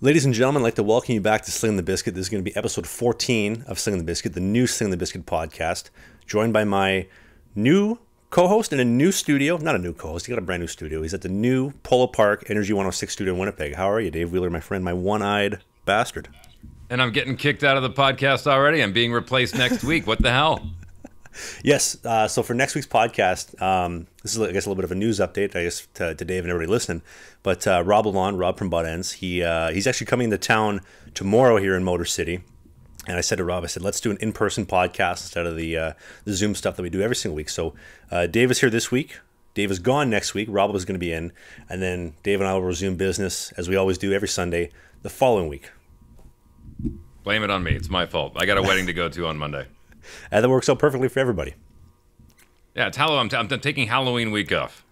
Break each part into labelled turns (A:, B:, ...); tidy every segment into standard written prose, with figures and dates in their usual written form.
A: Ladies and gentlemen, I'd like to welcome you back to Slangin The Bizkit. This is going to be episode 14 of Slangin The Bizkit, the new Slangin The Bizkit podcast, joined by my new co-host in a new studio. Not a new co-host, he got a brand new studio. He's at the new Polo Park Energy 106 studio in Winnipeg. How are you, Dave Wheeler, my friend, my one-eyed bastard?
B: And I'm getting kicked out of the podcast already. I'm being replaced next week. What the hell?
A: Yes, so for next week's podcast, this is, I guess, a little bit of a news update, I guess, to Dave and everybody listening. But Rob Lalonde, Rob from Butt Ends, he's actually coming into town tomorrow here in Motor City. And I said to Rob, I said, let's do an in-person podcast instead of the Zoom stuff that we do every single week. So Dave is here this week. Dave is gone next week. Rob was going to be in. And then Dave and I will resume business, as we always do every Sunday, the following week.
B: Blame it on me. It's my fault. I got a wedding to go to on Monday.
A: And that works out perfectly for everybody.
B: Yeah, it's Halloween. I'm taking Halloween week off.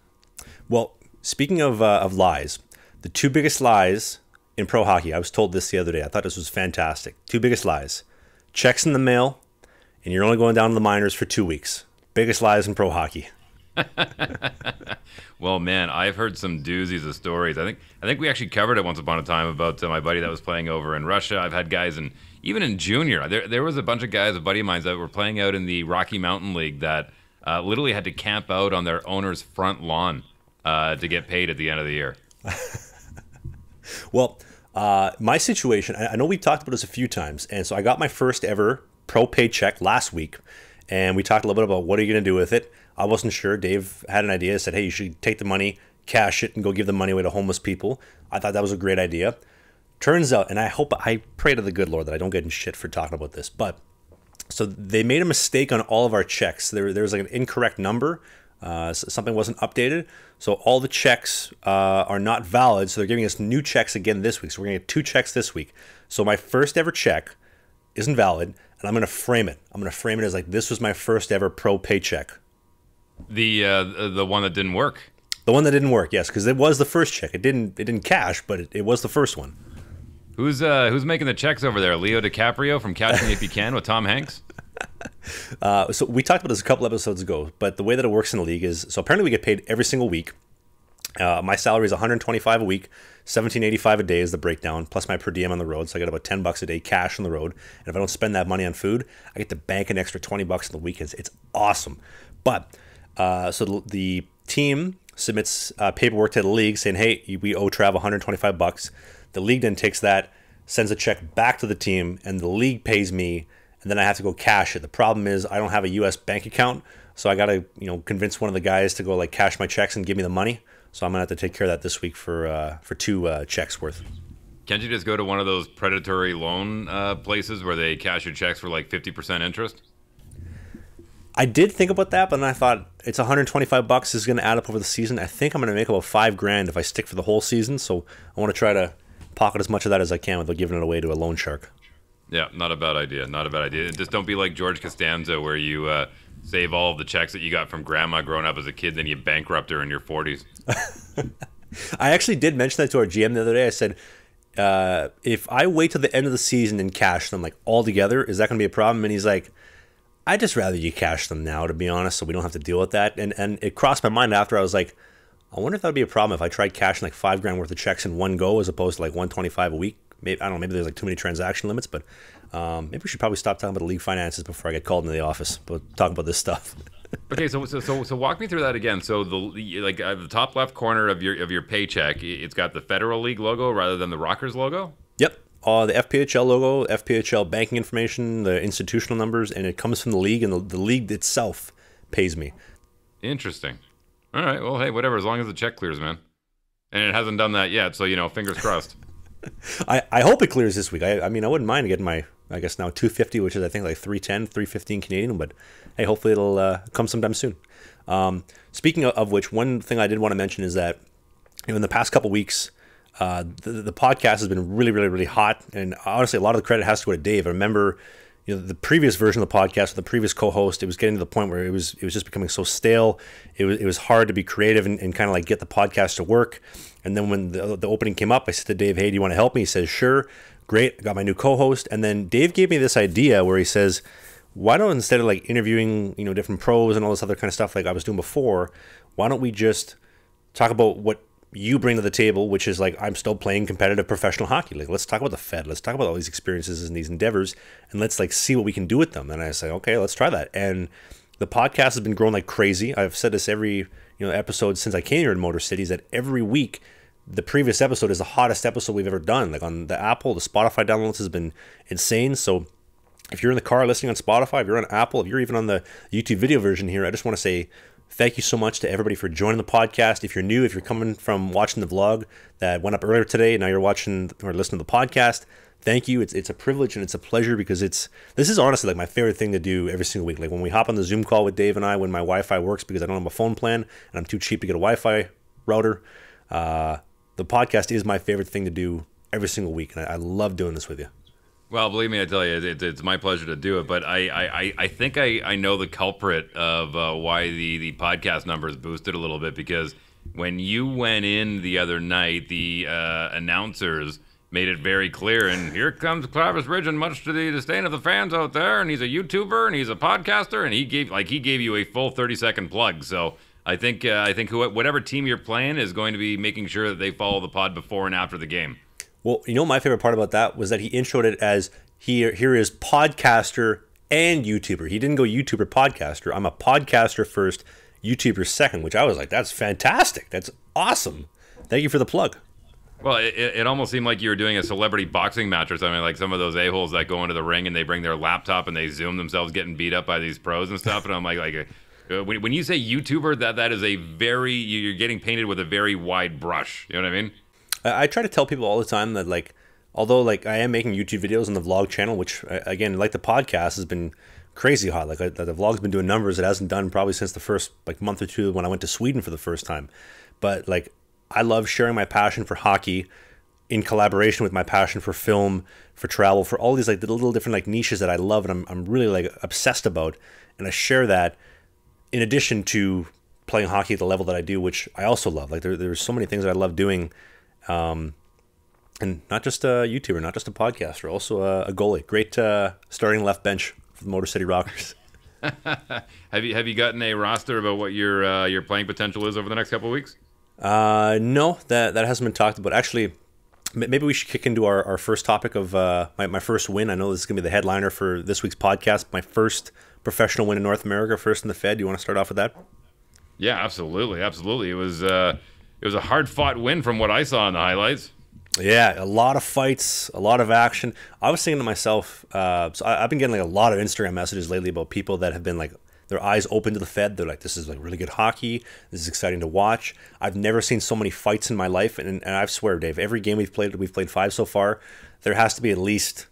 A: Well, speaking of lies, the two biggest lies in pro hockey, I was told this the other day. I thought this was fantastic. Two biggest lies. Checks in the mail, and you're only going down to the minors for 2 weeks. Biggest lies in pro hockey.
B: Well, man, I've heard some doozies of stories. I think we actually covered it once upon a time about my buddy that was playing over in Russia. I've had guys even in junior. There was a bunch of guys, a buddy of mine, that were playing out in the Rocky Mountain League that literally had to camp out on their owner's front lawn to get paid at the end of the year.
A: Well, my situation, I know we talked about this a few times, and so I got my first ever pro paycheck last week, and we talked a little bit about what are you going to do with it. I wasn't sure. Dave had an idea, said, hey, you should take the money, cash it, and go give the money away to homeless people. I thought that was a great idea. Turns out, and I pray to the good Lord that I don't get in shit for talking about this, but so they made a mistake on all of our checks. There was like an incorrect number. Something wasn't updated. So all the checks are not valid. So they're giving us new checks again this week. So we're going to get 2 checks this week. So my first ever check isn't valid, and I'm going to frame it. I'm going to frame it as like, this was my first ever pro paycheck.
B: The one that didn't work.
A: The one that didn't work, yes, because it was the first check. It didn't cash, but it was the first one.
B: Who's making the checks over there? Leo DiCaprio from Catch Me If You Can with Tom Hanks?
A: So we talked about this a couple episodes ago, but the way that it works in the league is, so apparently we get paid every single week. My salary is $125 a week, $17.85 a day is the breakdown, plus my per diem on the road. So I get about $10 a day cash on the road. And if I don't spend that money on food, I get to bank an extra $20 on the weekends. It's awesome. But so the team submits paperwork to the league saying, hey, we owe Trav $125. The league then takes that, sends a check back to the team, and the league pays me, and then I have to go cash it. The problem is I don't have a U.S. bank account, so I got to convince one of the guys to go like cash my checks and give me the money. So I'm gonna have to take care of that this week for 2 checks worth.
B: Can't you just go to one of those predatory loan places where they cash your checks for like 50% interest?
A: I did think about that, but then I thought it's $125 this is going to add up over the season. I think I'm going to make about $5,000 if I stick for the whole season. So I want to try to pocket as much of that as I can without giving it away to a loan shark.
B: Yeah, not a bad idea. Not a bad idea. Just don't be like George Costanza, where you save all of the checks that you got from grandma growing up as a kid, then you bankrupt her in your 40s.
A: I actually did mention that to our GM the other day. I said, if I wait till the end of the season and cash them like all together, is that going to be a problem? And he's like, I'd just rather you cash them now, to be honest, so we don't have to deal with that. And it crossed my mind after. I was like, I wonder if that would be a problem if I tried cashing like $5,000 worth of checks in one go as opposed to like $125 a week. Maybe, I don't know, maybe there's like too many transaction limits, but maybe we should probably stop talking about the league finances before I get called into the office, but talking about this stuff.
B: Okay, so walk me through that again. So the top left corner of your paycheck, it's got the Federal League logo rather than the Rockers logo?
A: Yep. The FPHL logo, FPHL banking information, the institutional numbers, and it comes from the league, and the league itself pays me.
B: Interesting. All right, well, hey, whatever, as long as the check clears, man. And it hasn't done that yet, so, fingers crossed.
A: I hope it clears this week. I mean, I wouldn't mind getting my, I guess now $250, which is I think like $310, $315 Canadian, but hey, hopefully it'll come sometime soon. Speaking of which, one thing I did want to mention is that in the past couple weeks, the podcast has been really, really, really hot, and honestly, a lot of the credit has to go to Dave. I remember, the previous version of the podcast with the previous co-host, it was getting to the point where it was just becoming so stale. It was hard to be creative and kind of like get the podcast to work. And then when the opening came up, I said to Dave, "Hey, do you want to help me?" He says, "Sure." Great. I got my new co-host, and then Dave gave me this idea where he says, "Why don't, instead of like interviewing different pros and all this other kind of stuff like I was doing before, why don't we just talk about what you bring to the table, which is like, I'm still playing competitive professional hockey. Like, let's talk about the Fed. Let's talk about all these experiences and these endeavors, and let's like see what we can do with them. And I say, okay, let's try that. And the podcast has been growing like crazy. I've said this every episode since I came here in Motor Cities, that every week the previous episode is the hottest episode we've ever done. Like on the Apple, the Spotify downloads has been insane. So if you're in the car listening on Spotify, if you're on Apple, if you're even on the YouTube video version here, I just want to say thank you so much to everybody for joining the podcast. If you're new, if you're coming from watching the vlog that went up earlier today, and now you're watching or listening to the podcast, thank you. It's a privilege and it's a pleasure, because this is honestly like my favorite thing to do every single week. Like when we hop on the Zoom call with Dave and I, when my Wi-Fi works because I don't have a phone plan and I'm too cheap to get a Wi-Fi router, the podcast is my favorite thing to do every single week, and I love doing this with you.
B: Well, believe me, I tell you, it's my pleasure to do it. But I think I know the culprit of why the podcast numbers boosted a little bit, because when you went in the other night, the announcers made it very clear. And here comes Travis Ridgen, much to the disdain of the fans out there. And he's a YouTuber and he's a podcaster, and he gave you a full 30-second plug. So I think whatever team you're playing is going to be making sure that they follow the pod before and after the game.
A: Well, my favorite part about that was that he introed it as here is podcaster and YouTuber. He didn't go YouTuber podcaster. I'm a podcaster first, YouTuber second, which I was like, that's fantastic. That's awesome. Thank you for the plug.
B: Well, it almost seemed like you were doing a celebrity boxing match or something, like some of those a-holes that go into the ring and they bring their laptop and they zoom themselves getting beat up by these pros and stuff. And I'm like when you say YouTuber, that is you're getting painted with a very wide brush. You know what I mean?
A: I try to tell people all the time that, like, although like I am making YouTube videos on the vlog channel, which again, like the podcast has been crazy hot. Like the vlog's been doing numbers it hasn't done probably since the first like month or two when I went to Sweden for the first time. But like, I love sharing my passion for hockey in collaboration with my passion for film, for travel, for all these like little different like niches that I love and I'm really like obsessed about. And I share that in addition to playing hockey at the level that I do, which I also love. Like there's so many things that I love doing. And not just a YouTuber, not just a podcaster, also a goalie. Great starting left bench for the Motor City Rockers.
B: Have you gotten a roster about what your playing potential is over the next couple of weeks?
A: No, that hasn't been talked about. Actually, maybe we should kick into our first topic of my first win. I know this is going to be the headliner for this week's podcast. My first professional win in North America, first in the Fed. Do you want to start off with that?
B: Yeah, absolutely. It was a hard-fought win from what I saw in the highlights.
A: Yeah, a lot of fights, a lot of action. I was thinking to myself, so I've been getting like a lot of Instagram messages lately about people that have been like, their eyes open to the Fed. They're like, this is like really good hockey. This is exciting to watch. I've never seen so many fights in my life. And I swear, Dave, every game we've played 5 so far, there has to be at least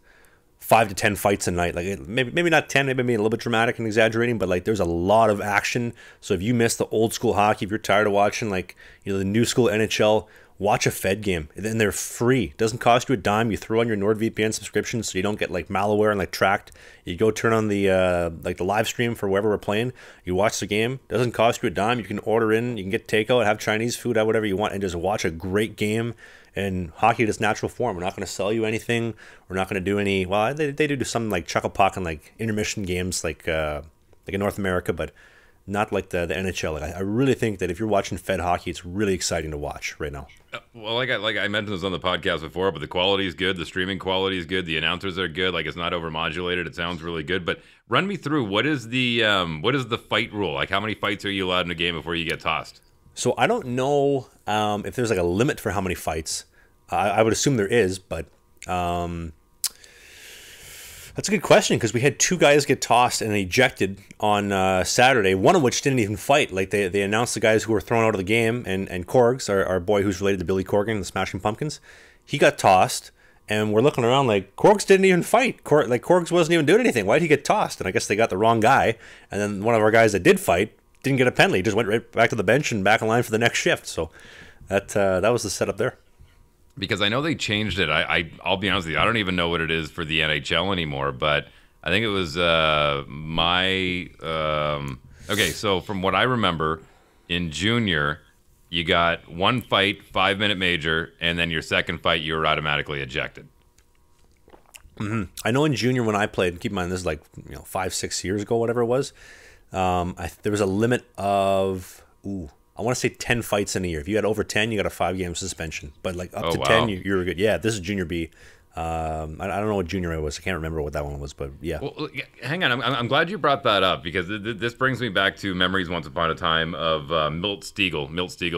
A: 5 to 10 fights a night. Like maybe not 10, maybe a little bit dramatic and exaggerating, but like there's a lot of action. So if you miss the old school hockey, if you're tired of watching like, the new school NHL, watch a Fed game. And they're free. It doesn't cost you a dime. You throw on your NordVPN subscription so you don't get like malware and like tracked. You go turn on the like the live stream for wherever we're playing. You watch the game. It doesn't cost you a dime. You can order in. You can get takeout, have Chinese food, have whatever you want, and just watch a great game. And hockey in its natural form. We're not going to sell you anything. We're not going to do any. Well, they do some like chuckle puck and like intermission games like in North America, but not like the NHL. Like I really think that if you're watching Fed hockey, it's really exciting to watch right now.
B: Well, like I mentioned this on the podcast before, but the quality is good. The streaming quality is good. The announcers are good. Like it's not overmodulated. It sounds really good. But run me through what is the fight rule? Like how many fights are you allowed in a game before you get tossed?
A: So I don't know if there's like a limit for how many fights. I would assume there is, but that's a good question because we had 2 guys get tossed and ejected on Saturday, one of which didn't even fight. Like they announced the guys who were thrown out of the game, and Korgs, our boy who's related to Billy Corgan, the Smashing Pumpkins, he got tossed, and we're looking around like Korgs didn't even fight. Korgs wasn't even doing anything. Why did he get tossed? And I guess they got the wrong guy, and then one of our guys that did fight didn't get a penalty. He just went right back to the bench and back in line for the next shift. So that was the setup there.
B: Because I know they changed it. I'll be honest with you, I don't even know what it is for the NHL anymore, but I think it was okay, so from what I remember, in junior, you got 1 fight, 5-minute major, and then your second fight, you were automatically ejected.
A: Mm-hmm. I know in junior when I played, keep in mind this is like 5-6 years ago, whatever it was, there was a limit of I want to say 10 fights in a year. If you had over 10, you got a 5-game suspension. But like up to
B: wow.
A: 10, you were good. Yeah, this is junior B. I don't know what junior A was. I can't remember what that one was, but yeah.
B: Well, hang on. I'm glad you brought that up because this brings me back to memories once upon a time of Milt Stegall,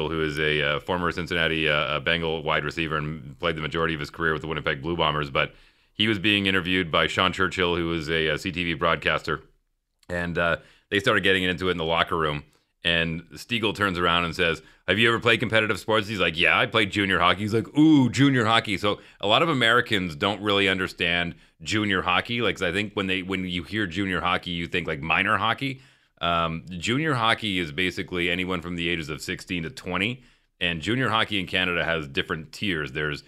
B: who is a former Cincinnati Bengal wide receiver and played the majority of his career with the Winnipeg Blue Bombers. But he was being interviewed by Sean Churchill, who is a CTV broadcaster, and they started getting into it in the locker room. And Stegall turns around and says, "Have you ever played competitive sports?" He's like, "Yeah, I played junior hockey." He's like, "Ooh, junior hockey." So a lot of Americans don't really understand junior hockey. Like, 'cause I think when you hear junior hockey, you think like minor hockey. Junior hockey is basically anyone from the ages of 16 to 20. And junior hockey in Canada has different tiers. There's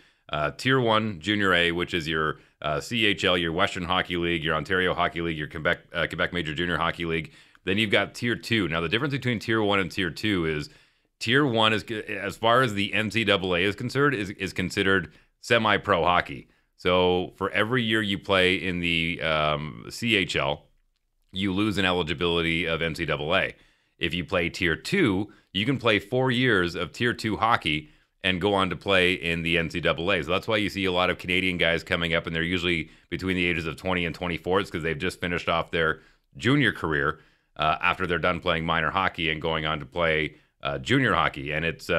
B: Tier 1 Junior A, which is your CHL, your Western Hockey League, your Ontario Hockey League, your Quebec Major Junior Hockey League. Then you've got Tier 2. Now, the difference between Tier 1 and Tier 2 is Tier 1 is, as far as the NCAA is concerned, is considered semi-pro hockey. So for every year you play in the CHL, you lose an eligibility of NCAA. If you play Tier 2, you can play 4 years of Tier 2 hockey and go on to play in the NCAA. So that's why you see a lot of Canadian guys coming up, and they're usually between the ages of 20 and 24. It's because they've just finished off their junior career after they're done playing minor hockey and going on to play junior hockey. And it's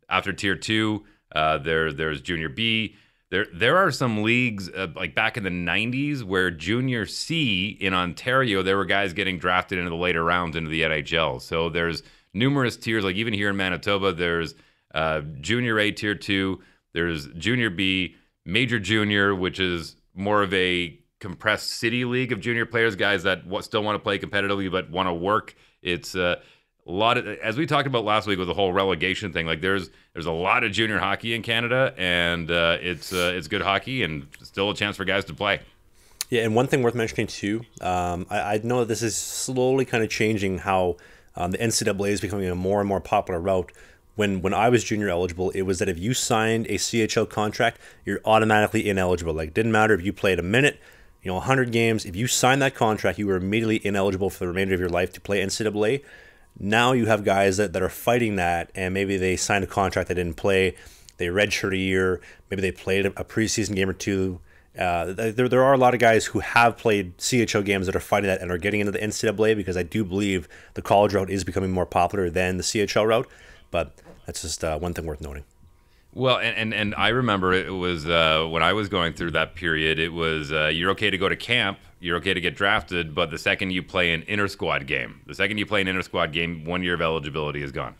B: after Tier 2, there's Junior B. There are some leagues like back in the 90s where Junior C in Ontario, there were guys getting drafted into the later rounds into the NHL. So there's numerous tiers. Like even here in Manitoba, there's Junior A Tier 2, there's Junior B, Major Junior, which is more of a compressed city league of junior players, guys that still want to play competitively but want to work. It's a lot of, as we talked about last week with the whole relegation thing, like there's a lot of junior hockey in Canada, and it's good hockey and still a chance for guys to play.
A: Yeah, and one thing worth mentioning too, I know that this is slowly kind of changing how the NCAA is becoming a more and more popular route. When I was junior eligible, it was that if you signed a CHL contract, you're automatically ineligible. Like, it didn't matter if you played a minute, 100 games. If you signed that contract, you were immediately ineligible for the remainder of your life to play NCAA. Now you have guys that are fighting that, and maybe they signed a contract they didn't play. They redshirt a year. Maybe they played a preseason game or two. There are a lot of guys who have played CHL games that are fighting that and are getting into the NCAA, because I do believe the college route is becoming more popular than the CHL route. But that's just one thing worth noting.
B: Well, and I remember it was when I was going through that period, it was you're okay to go to camp, you're okay to get drafted, but the second you play an inter-squad game, 1 year of eligibility is gone.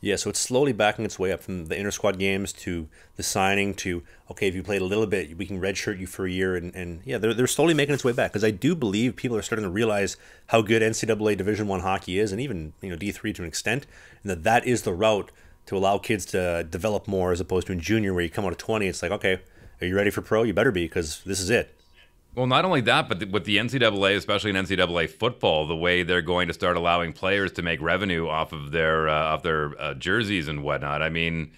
A: Yeah, so it's slowly backing its way up from the inter-squad games to the signing to, okay, if you played a little bit, we can redshirt you for a year. And yeah, they're slowly making its way back, because I do believe people are starting to realize how good NCAA Division I hockey is, and even D3 to an extent, and that is the route to allow kids to develop more, as opposed to in junior where you come out of 20, it's like, okay, are you ready for pro? You better be, because this is it.
B: Well, not only that, but with the NCAA, especially in NCAA football, the way they're going to start allowing players to make revenue off of their jerseys and whatnot. I mean,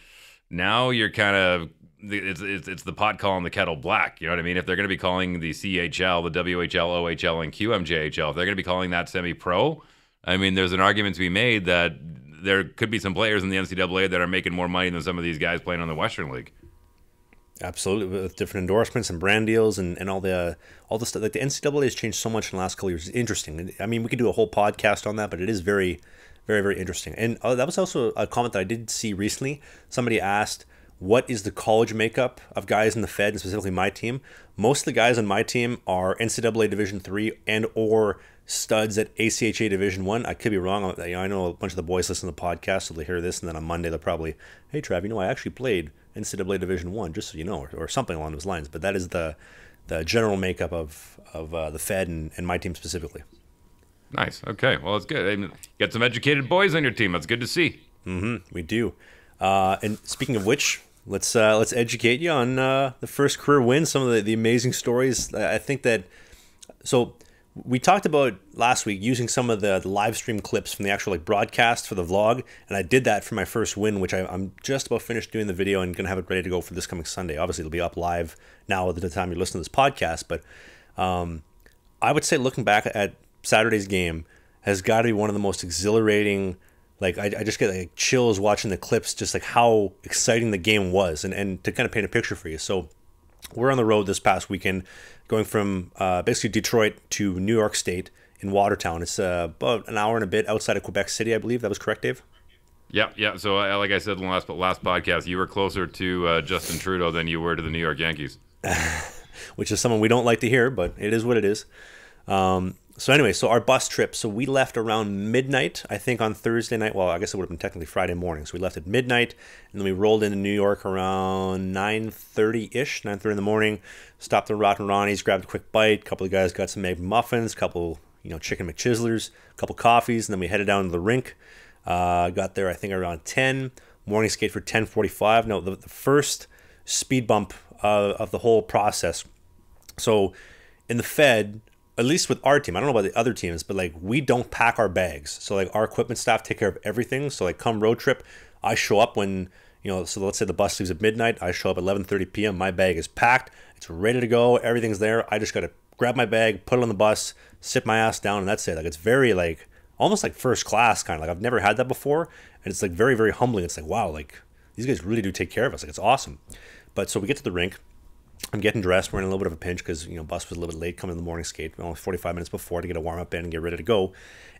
B: now you're kind of it's the pot calling the kettle black. You know what I mean? If they're going to be calling the CHL, the WHL, OHL, and QMJHL, if they're going to be calling that semi-pro, I mean, there's an argument to be made that there could be some players in the NCAA that are making more money than some of these guys playing on the Western League.
A: Absolutely, with different endorsements and brand deals and all the stuff. Like, the NCAA has changed so much in the last couple of years. It's interesting. I mean, we could do a whole podcast on that, but it is very, very, very interesting. And that was also a comment that I did see recently. Somebody asked, what is the college makeup of guys in the Fed, and specifically my team? Most of the guys on my team are NCAA Division III and or studs at ACHA Division I. I could be wrong. I know a bunch of the boys listen to the podcast, so they hear this, and then on Monday they'll probably, hey, Trav, I actually played NCAA Division I, just so you know, or something along those lines. But that is the general makeup of the Fed and my team specifically.
B: Nice. Okay. Well, it's good. You got some educated boys on your team. That's good to see.
A: Mm-hmm. We do. And speaking of which, let's educate you on the first career win. Some of the amazing stories. I think that so. We talked about last week using some of the live stream clips from the actual broadcast for the vlog, and I did that for my first win, which I'm just about finished doing the video and going to have it ready to go for this coming Sunday. Obviously, it'll be up live now at the time you listen to this podcast, but I would say looking back at Saturday's game has got to be one of the most exhilarating like I just get like chills watching the clips, just like how exciting the game was, and to kind of paint a picture for you. So we're on the road this past weekend, going from basically Detroit to New York State in Watertown. It's about an hour and a bit outside of Quebec City, I believe. That was correct, Dave?
B: Yeah. So, like I said in the last podcast, you were closer to Justin Trudeau than you were to the New York Yankees.
A: Which is someone we don't like to hear, but it is what it is. So anyway, so our bus trip, so we left around midnight, I think, on Thursday night. Well, I guess it would have been technically Friday morning. So we left at midnight, and then we rolled into New York around 9:30-ish, 9:30 in the morning. Stopped at Rotten Ronnie's, grabbed a quick bite. A couple of guys got some egg muffins, a couple, chicken McChislers, a couple coffees, and then we headed down to the rink. Got there, I think, around 10. Morning skate for 10:45. No, the first speed bump of the whole process. So in the Fed, at least with our team, I don't know about the other teams, but like we don't pack our bags. So like our equipment staff take care of everything. So like come road trip, I show up when, so let's say the bus leaves at midnight. I show up at 11:30 p.m. My bag is packed. It's ready to go. Everything's there. I just got to grab my bag, put it on the bus, sit my ass down, and that's it. Like it's very like almost like first class kind of. Like I've never had that before. And it's like very, very humbling. It's like, wow, like these guys really do take care of us. Like it's awesome. But so we get to the rink. I'm getting dressed. We're in a little bit of a pinch because, bus was a little bit late coming in the morning skate, only 45 minutes before to get a warm up in and get ready to go.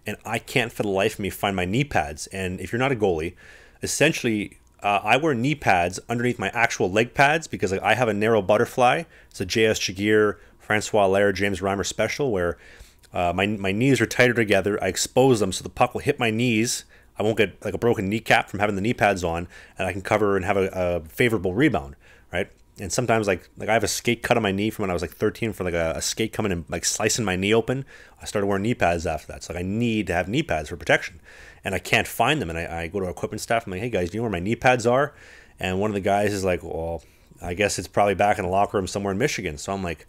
A: And I can't for the life of me find my knee pads. And if you're not a goalie, essentially, I wear knee pads underneath my actual leg pads because like, I have a narrow butterfly. It's a J.S. Jaguar, Francois Lair, James Reimer special where my knees are tighter together. I expose them so the puck will hit my knees. I won't get like a broken kneecap from having the knee pads on, and I can cover and have a favorable rebound, right? And sometimes like I have a skate cut on my knee from when I was like 13 for like a skate coming and like slicing my knee open. I started wearing knee pads after that. So like I need to have knee pads for protection, and I can't find them. And I go to our equipment staff. I'm like, hey guys, do you know where my knee pads are? And one of the guys is like, well, I guess it's probably back in the locker room somewhere in Michigan. So I'm like,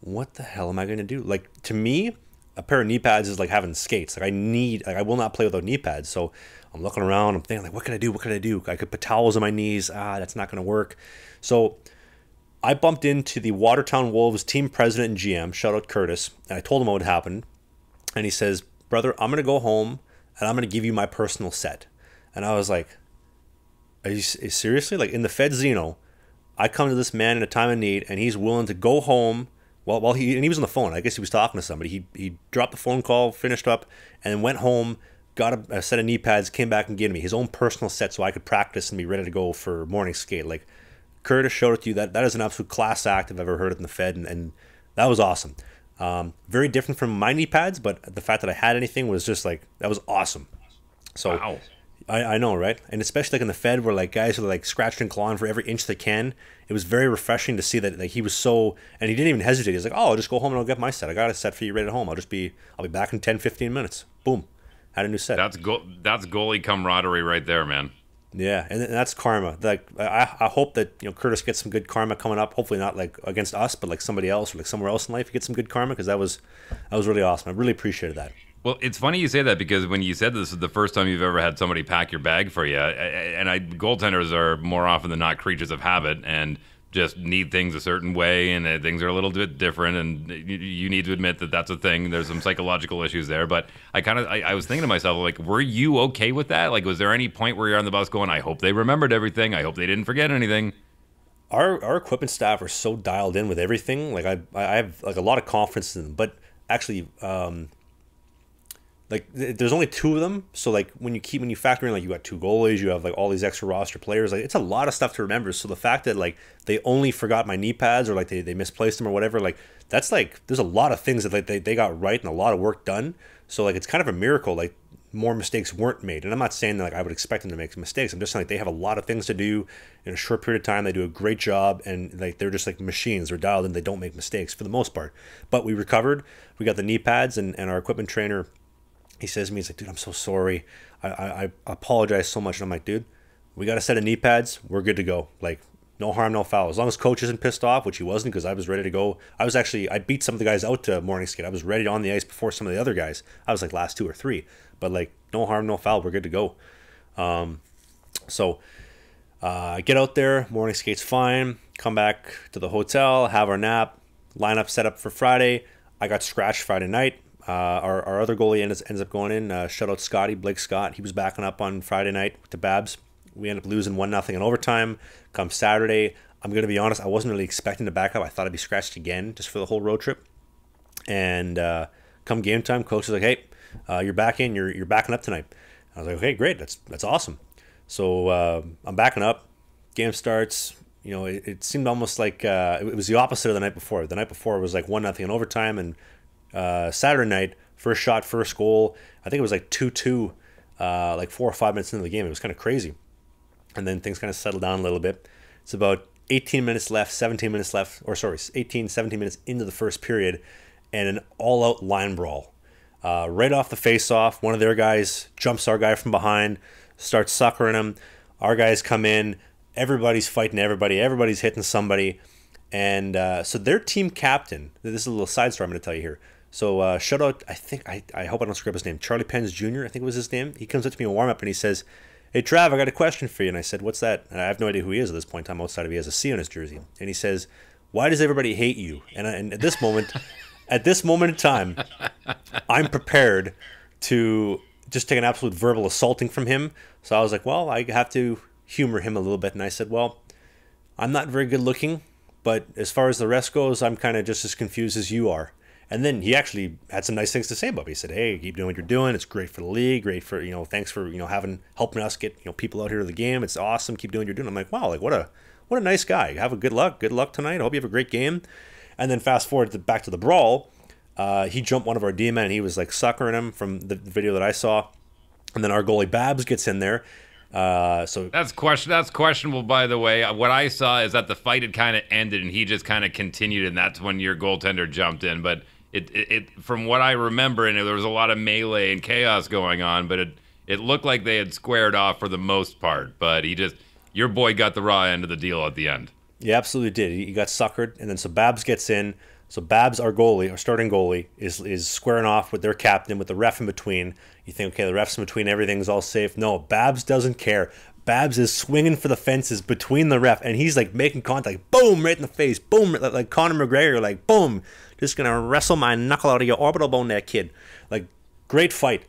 A: what the hell am I going to do? Like to me, a pair of knee pads is like having skates. Like I will not play without knee pads. So I'm looking around. I'm thinking like, what can I do? What can I do? I could put towels on my knees. That's not going to work. So I bumped into the Watertown Wolves team president and GM, shout out Curtis, and I told him what would happen. And he says, brother, I'm going to go home and I'm going to give you my personal set. And I was like, are you seriously? Like in the FED-Zino, I come to this man in a time of need and he's willing to go home while he was on the phone. I guess he was talking to somebody. He dropped the phone call, finished up, and then went home, got a set of knee pads, came back and gave me his own personal set so I could practice and be ready to go for morning skate. Like, Curtis showed it to you. That is an absolute class act if I've ever heard it in the Fed, and that was awesome. Very different from my knee pads, but the fact that I had anything was just like, that was awesome. So wow. I know, right? And especially like in the Fed where like guys are like scratching and clawing for every inch they can. It was very refreshing to see that like he was so, and he didn't even hesitate. He's like, oh, I'll just go home and I'll get my set. I got a set for you right at home. I'll be back in 10, 15 minutes. Boom. Had a new set.
B: That's goalie camaraderie right there, man.
A: Yeah, and that's karma. Like I hope that Curtis gets some good karma coming up. Hopefully not like against us, but like somebody else or like somewhere else in life, he gets some good karma because that was really awesome. I really appreciated that.
B: Well, it's funny you say that because when you said this is the first time you've ever had somebody pack your bag for you, and goaltenders are more often than not creatures of habit and just need things a certain way, and things are a little bit different, and you need to admit that that's a thing. There's some psychological issues there, but I was thinking to myself, like, were you okay with that? Like, was there any point where you're on the bus going, I hope they remembered everything, I hope they didn't forget anything?
A: Our equipment staff are so dialed in with everything. Like I have like a lot of confidence in them, but actually, like there's only two of them, so like when you factor in like you got two goalies, you have like all these extra roster players, like it's a lot of stuff to remember. So the fact that like they only forgot my knee pads or like they misplaced them or whatever, like that's like there's a lot of things that like they got right and a lot of work done. So like it's kind of a miracle like more mistakes weren't made. And I'm not saying that like I would expect them to make mistakes. I'm just saying like they have a lot of things to do in a short period of time. They do a great job, and like they're just like machines. They're dialed in. They don't make mistakes for the most part. But we recovered. We got the knee pads, and our equipment trainer, he says to me, he's like, dude, I'm so sorry. I apologize so much. And I'm like, dude, we got a set of knee pads. We're good to go. Like, no harm, no foul. As long as coach isn't pissed off, which he wasn't because I was ready to go. I beat some of the guys out to morning skate. I was ready on the ice before some of the other guys. I was like last 2 or 3. But like, no harm, no foul. We're good to go. So I get out there. Morning skate's fine. Come back to the hotel, have our nap, lineup set up for Friday. I got scratched Friday night. Our other goalie ends up going in. Shout out Scotty, Blake Scott. He was backing up on Friday night to Babs. We ended up losing 1-0 in overtime. Come Saturday, I'm going to be honest, I wasn't really expecting to back up. I thought I'd be scratched again just for the whole road trip. And come game time, coach was like, hey, you're back in. You're backing up tonight. I was like, okay, great. That's awesome. So I'm backing up. Game starts. You know, it seemed almost like it was the opposite of the night before. The night before it was like 1-0 in overtime, and Saturday night, first shot, first goal. I think it was like 2-2, like 4 or 5 minutes into the game. It was kind of crazy. And then things kind of settled down a little bit. It's about 18 minutes left, 17 minutes left, or sorry, 18, 17 minutes into the first period, and an all-out line brawl. Right off the face-off, one of their guys jumps our guy from behind, starts suckering him. Our guys come in. Everybody's fighting everybody. Everybody's hitting somebody. And so their team captain, this is a little side story I'm going to tell you here. So shout out, I hope I don't screw up his name, Charlie Pence Jr., I think was his name. He comes up to me in warm-up and he says, hey, Trav, I got a question for you. And I said, what's that? And I have no idea who he is at this point in time outside of he has a C on his jersey. And he says, why does everybody hate you? And at this moment, in time, I'm prepared to just take an absolute verbal assaulting from him. So I was like, well, I have to humor him a little bit. And I said, well, I'm not very good looking, but as far as the rest goes, I'm kind of just as confused as you are. And then he actually had some nice things to say about me. He said, hey, keep doing what you're doing. It's great for the league. Great for, thanks for, helping us get, people out here to the game. It's awesome. Keep doing what you're doing. I'm like, wow, like what a nice guy. Have a good luck. Good luck tonight. I hope you have a great game. And then fast forward back to the brawl. He jumped one of our D-men and he was like suckering him from the video that I saw. And then our goalie Babs gets in there. So
B: that's questionable, by the way. What I saw is that the fight had kind of ended and he just kind of continued, and that's when your goaltender jumped in. But it from what I remember, and there was a lot of melee and chaos going on, but it looked like they had squared off for the most part. But your boy got the raw end of the deal at the end.
A: Yeah, absolutely did. He got suckered, and then so Babs gets in. So Babs, our goalie, our starting goalie, is squaring off with their captain, with the ref in between. You think, okay, the ref's in between, everything's all safe. No, Babs doesn't care. Babs is swinging for the fences between the ref, and he's like making contact, boom, right in the face, boom, like Conor McGregor, like boom, just gonna wrestle my knuckle out of your orbital bone there, kid. Like, great fight.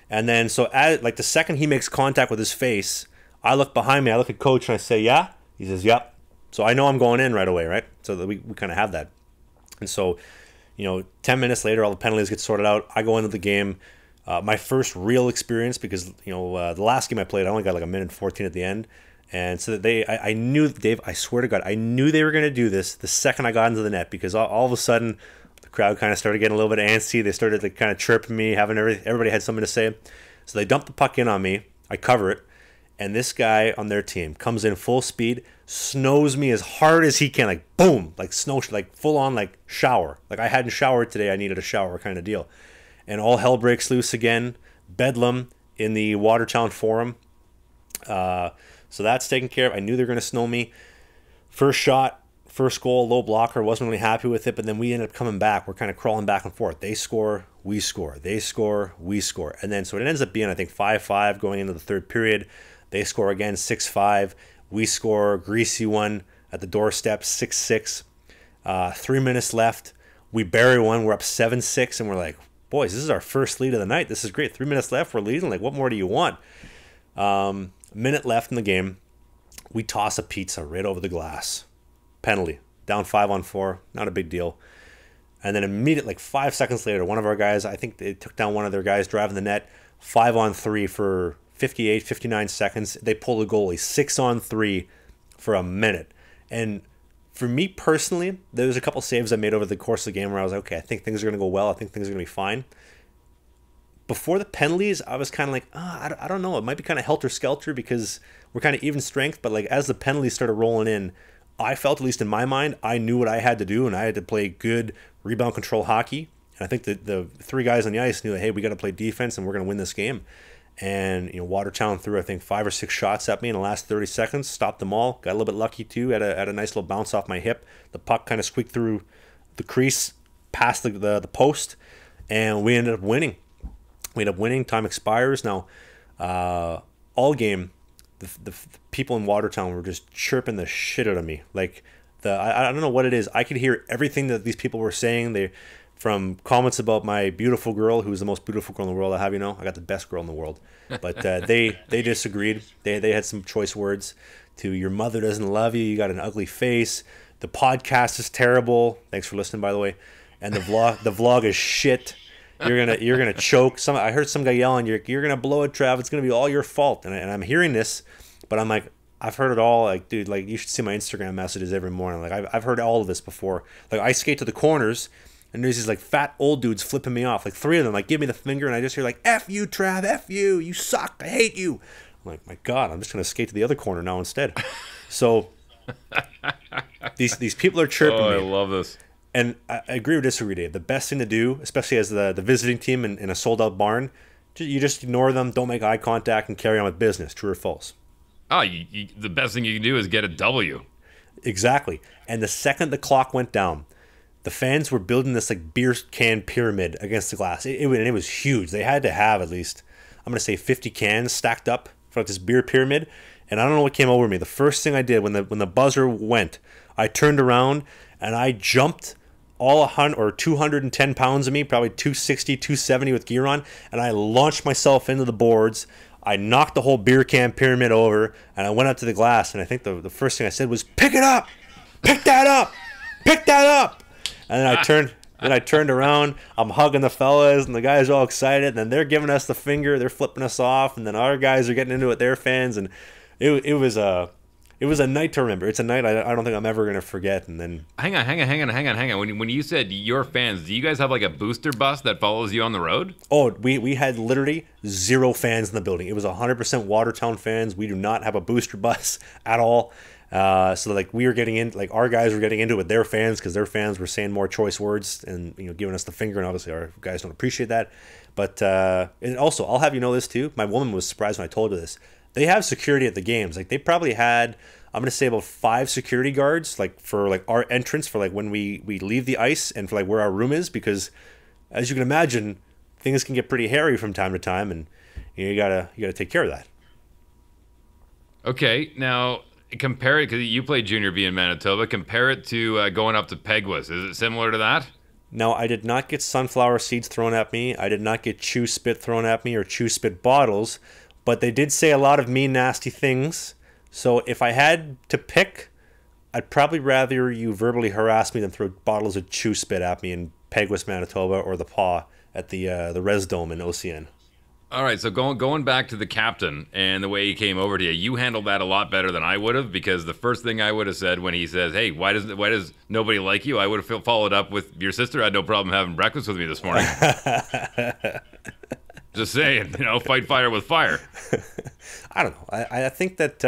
A: And then so the second he makes contact with his face, I look behind me, I look at coach, and I say, yeah? He says, yep. So I know I'm going in right away, right? So that we kind of have that. And so, 10 minutes later, all the penalties get sorted out. I go into the game. My first real experience, because, the last game I played, I only got like a minute 14 at the end. And so that I knew, Dave, I swear to God, I knew they were going to do this the second I got into the net, because all of a sudden, the crowd kind of started getting a little bit antsy. They started like kind of chirping me, everybody had something to say. So they dumped the puck in on me. I cover it. And this guy on their team comes in full speed, snows me as hard as he can, like boom, like snow, like full on, like shower. Like I hadn't showered today, I needed a shower kind of deal. And all hell breaks loose again. Bedlam in the Watertown Forum. So that's taken care of. I knew they were going to snow me. First shot, first goal, low blocker. Wasn't really happy with it, but then we ended up coming back. We're kind of crawling back and forth. They score, we score. They score, we score. And then so it ends up being, I think, 5-5 going into the third period. They score again, 6-5. We score, greasy one at the doorstep, 6-6. 3 minutes left. We bury one. We're up 7-6, and we're like, boys, this is our first lead of the night. This is great. 3 minutes left. We're leading. Like, what more do you want? Minute left in the game. We toss a pizza right over the glass. Penalty. Down 5-on-4. Not a big deal. And then immediately, like 5 seconds later, one of our guys, I think they took down one of their guys driving the net, 5-on-3 for 58, 59 seconds. They pull the goalie 6-on-3 for a minute. And for me personally, there was a couple saves I made over the course of the game where I was like, okay, I think things are going to go well. I think things are going to be fine. Before the penalties, I was kind of like, I don't know. It might be kind of helter-skelter because we're kind of even strength. But like as the penalties started rolling in, I felt, at least in my mind, I knew what I had to do, and I had to play good rebound control hockey. And I think the three guys on the ice knew that, hey, we got to play defense and we're going to win this game. And Watertown threw, I think, 5 or 6 shots at me in the last 30 seconds, stopped them all, got a little bit lucky too, had a nice little bounce off my hip. The puck kind of squeaked through the crease, past the post, and we ended up winning. Time expires. Now, all game, the people in Watertown were just chirping the shit out of me. Like, I don't know what it is. I could hear everything that these people were saying. from comments about my beautiful girl, who's the most beautiful girl in the world. I have you know, I got the best girl in the world. But they disagreed. They had some choice words. To your mother doesn't love you. You got an ugly face. The podcast is terrible. Thanks for listening, by the way. And the vlog is shit. You're gonna choke. I heard some guy yelling, "You're gonna blow it, Trav. It's gonna be all your fault." And I'm hearing this, but I'm like, I've heard it all. Like, dude, like you should see my Instagram messages every morning. Like I've heard all of this before. Like I skate to the corners, and there's these like fat old dudes flipping me off. Like 3 of them, like give me the finger, and I just hear like, "F you, Trav. F you. You suck. I hate you." I'm like, my God, I'm just gonna skate to the other corner now instead. So these people are chirping me.
B: I love this.
A: And I agree or disagree, Dave. The best thing to do, especially as the visiting team in a sold-out barn, you just ignore them, don't make eye contact, and carry on with business. True or false?
B: The best thing you can do is get a W.
A: Exactly. And the second the clock went down, the fans were building this like beer can pyramid against the glass. It was huge. They had to have at least, I'm going to say 50 cans stacked up for like this beer pyramid. And I don't know what came over me. The first thing I did when the buzzer went, I turned around and I jumped all 100 or 210 pounds of me, probably 260, 270 with gear on, and I launched myself into the boards. I knocked the whole beer can pyramid over, and I went up to the glass, and I think the first thing I said was, "Pick it up! Pick that up! Pick that up!" And then I turned around, I'm hugging the fellas, and the guys are all excited, and then they're giving us the finger, they're flipping us off, and then our guys are getting into it, their fans, and it was a night to remember. It's a night I don't think I'm ever going to forget. And then
B: hang on. When you said your fans, do you guys have like a booster bus that follows you on the road?
A: Oh, we had literally 0 fans in the building. It was 100% Watertown fans. We do not have a booster bus at all. So like we were getting in, like our guys were getting into it with their fans because their fans were saying more choice words and giving us the finger. And obviously our guys don't appreciate that. But and also I'll have you know this too. My woman was surprised when I told her this. They have security at the games. Like they probably had, I'm gonna say about 5 security guards, like for like our entrance for like when we leave the ice and for like where our room is, because as you can imagine, things can get pretty hairy from time to time, and you gotta take care of that.
B: Okay, now compare it because you played junior B in Manitoba. Compare it to going up to Peguis. Is it similar to that?
A: Now, I did not get sunflower seeds thrown at me. I did not get chew spit thrown at me or chew spit bottles. But they did say a lot of mean, nasty things. So if I had to pick, I'd probably rather you verbally harass me than throw bottles of chew spit at me in Peguis, Manitoba, or the Paw at the Res Dome in OCN.
B: All right, so going back to the captain and the way he came over to you, you handled that a lot better than I would have, because the first thing I would have said when he says, "Hey, why does nobody like you?" I would have followed up with, "Your sister had no problem having breakfast with me this morning." Just saying, fight fire with fire.
A: I don't know. I think that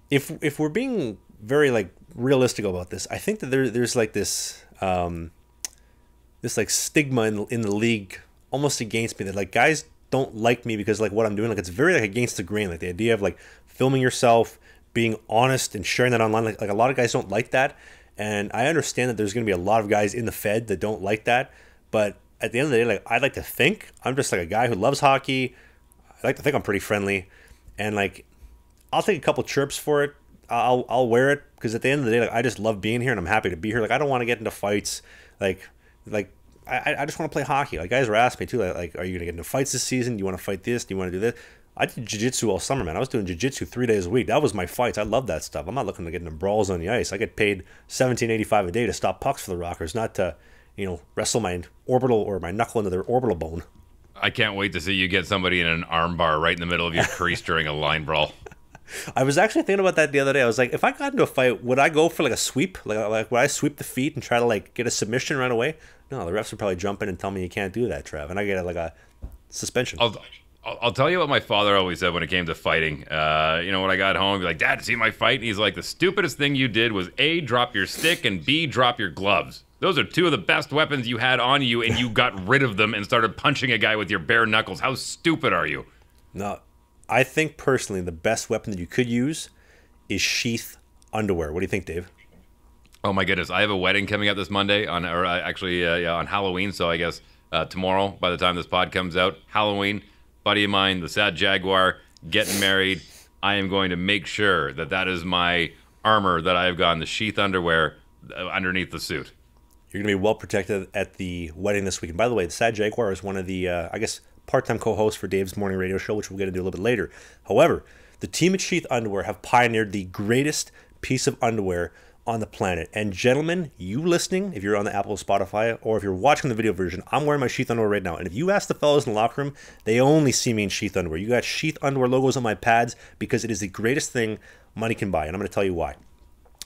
A: if we're being very like realistic about this, I think that there's like this like stigma in the league almost against me, that like guys don't like me because like what I'm doing, like it's very like against the grain, like the idea of like filming yourself, being honest and sharing that online, like a lot of guys don't like that. And I understand that there's going to be a lot of guys in the Fed that don't like that, but at the end of the day, like I'd like to think I'm just like a guy who loves hockey. I like to think I'm pretty friendly, and like I'll take a couple chirps for it. I'll wear it because at the end of the day, like I just love being here and I'm happy to be here. Like I don't want to get into fights. Like I just want to play hockey. Like guys were asking me too, like are you gonna get into fights this season? Do you want to fight this? Do you want to do this? I did jiu-jitsu all summer, man. I was doing jiu-jitsu 3 days a week. That was my fights. I love that stuff. I'm not looking to get into brawls on the ice. I get paid $17.85 a day to stop pucks for the Rockers, not to wrestle my orbital or my knuckle into their orbital bone.
B: I can't wait to see you get somebody in an arm bar right in the middle of your crease during a line brawl.
A: I was actually thinking about that the other day. I was like, if I got into a fight, would I go for like a sweep? Like would I sweep the feet and try to like get a submission right away? No, the refs would probably jump in and tell me you can't do that, Trav, and I get like a suspension.
B: I'll tell you what my father always said when it came to fighting. When I got home, he'd be like, "Dad, see my fight?" And he's like, "The stupidest thing you did was A, drop your stick, and B, drop your gloves. Those are 2 of the best weapons you had on you, and you got rid of them and started punching a guy with your bare knuckles. How stupid are you?"
A: No, I think personally the best weapon that you could use is Sheath Underwear. What do you think, Dave?
B: Oh my goodness, I have a wedding coming up this Monday on Halloween. So I guess tomorrow, by the time this pod comes out, Halloween. Buddy of mine, the Sad Jaguar, getting married. I am going to make sure that is my armor that I have gotten, the Sheath Underwear underneath the suit.
A: You're going to be well protected at the wedding this week. And by the way, the Sad Jaguar is one of the, I guess, part-time co-hosts for Dave's morning radio show, which we'll get into a little bit later. However, the team at Sheath Underwear have pioneered the greatest piece of underwear on the planet. And gentlemen, you listening, if you're on the Apple or Spotify, or if you're watching the video version, I'm wearing my Sheath Underwear right now. And if you ask the fellas in the locker room, they only see me in Sheath Underwear. You got Sheath Underwear logos on my pads because it is the greatest thing money can buy. And I'm going to tell you why.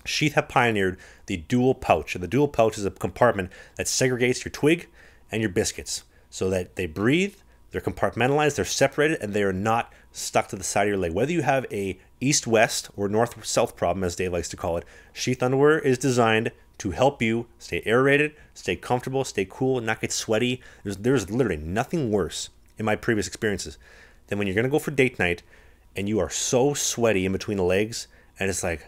A: Sheath have pioneered the dual pouch. And the dual pouch is a compartment that segregates your twig and your biscuits so that they breathe, they're compartmentalized, they're separated, and they are not stuck to the side of your leg. Whether you have a east-west or north-south problem, as Dave likes to call it, Sheath Underwear is designed to help you stay aerated, stay comfortable, stay cool, and not get sweaty. There's literally nothing worse in my previous experiences than when you're going to go for date night and you are so sweaty in between the legs, and it's like,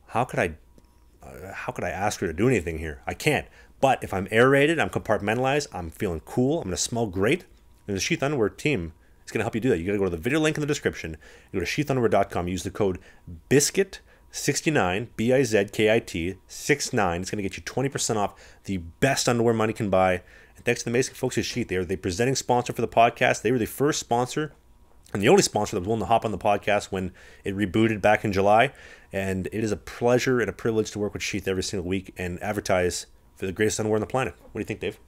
A: how could I ask her to do anything here? I can't. But if I'm aerated, I'm compartmentalized, I'm feeling cool, I'm going to smell great, and the Sheath Underwear team is going to help you do that. You got to go to the video link in the description. You go to sheathunderwear.com. Use the code BIZKIT69, BIZKIT 69. It's going to get you 20% off the best underwear money can buy. And thanks to the amazing folks at Sheath. They are the presenting sponsor for the podcast. They were the first sponsor and the only sponsor that was willing to hop on the podcast when it rebooted back in July. And it is a pleasure and a privilege to work with Sheath every single week and advertise for the greatest underwear on the planet. What do you think, Dave?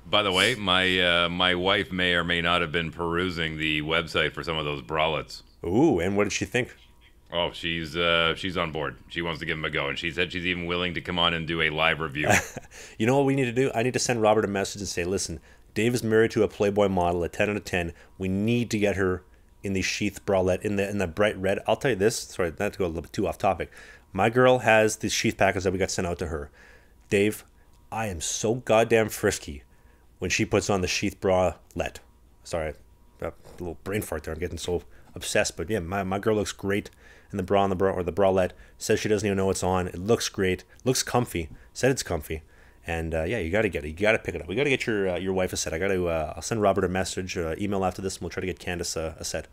B: By the way, my wife may or may not have been perusing the website for some of those bralettes.
A: Ooh, and what did she think?
B: Oh, she's on board. She wants to give them a go, and she said she's even willing to come on and do a live review.
A: You know what we need to do? I need to send Robert a message and say, listen, Dave is married to a Playboy model at 10 out of 10. We need to get her in the Sheath bralette, in the bright red. I'll tell you this. Sorry, not to go a little bit too off topic. My girl has the Sheath package that we got sent out to her. Dave, I am so goddamn frisky when she puts on the Sheath bralette. Sorry, a little brain fart there. I'm getting so obsessed. But yeah, my girl looks great in the bra or the bralette. Says she doesn't even know it's on. It looks great. Looks comfy. Said it's comfy. And yeah, you got to get it. You got to pick it up. We got to get your wife a set. I'll send Robert a message, email after this, and we'll try to get Candace a set.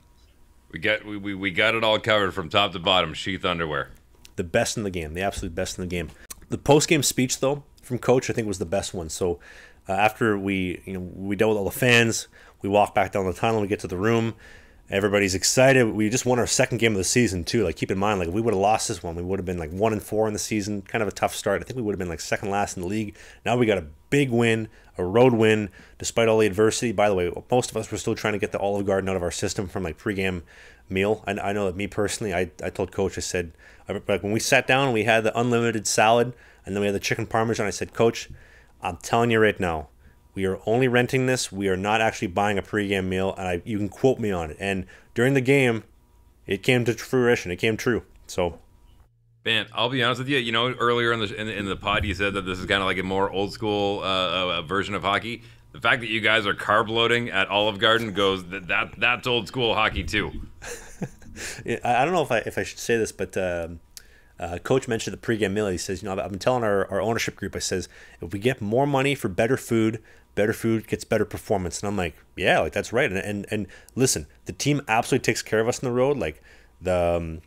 B: We got it all covered from top to bottom. Sheath Underwear.
A: The best in the game. The absolute best in the game. The post-game speech, though, from Coach, I think was the best one. So after we dealt with all the fans, we walk back down the tunnel, we get to the room. Everybody's excited. We just won our second game of the season too. Like, keep in mind, like, if we would have lost this one, we would have been like 1-4 in the season. Kind of a tough start. I think we would have been like second last in the league. Now we got a big win, a road win, despite all the adversity. By the way, most of us were still trying to get the Olive Garden out of our system from like pregame meal. I know that me personally, I told Coach, I said, like, when we sat down, we had the unlimited salad, and then we had the chicken parmesan. I said, Coach, I'm telling you right now, we are only renting this. We are not actually buying a pregame meal, and you can quote me on it. And during the game, it came to fruition. It came true. So,
B: man, I'll be honest with you. You know, earlier in the pod, you said that this is kind of like a more old school version of hockey. The fact that you guys are carb loading at Olive Garden goes that's old school hockey too.
A: I don't know if I should say this, but Coach mentioned the pregame meal. He says, I've been telling our ownership group, I says, if we get more money for better food gets better performance. And I'm like, yeah, like, that's right. And listen, the team absolutely takes care of us on the road. Like, the